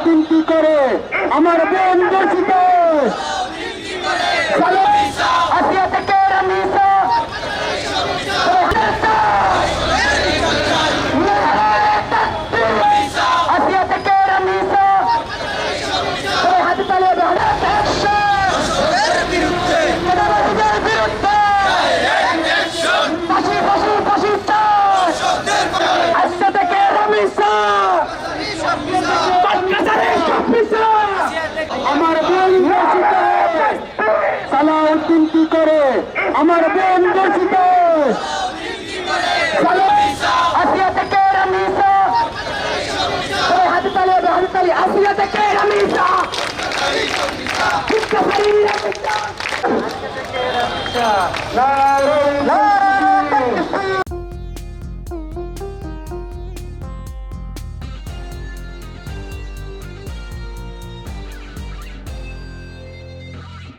সালাউদ্দিন কি করে আমার বোন দর্শিত আসিয়া থেকে রামিসা আসিয়া থেকে রামিসা হাতে তালে আমার বোন দর্শিত সালাউদ্দিন কি করে আমার বোন দর্শিত আসিয়া থেকে রামিসা হাতে তালে আসিয়া থেকে রামিসা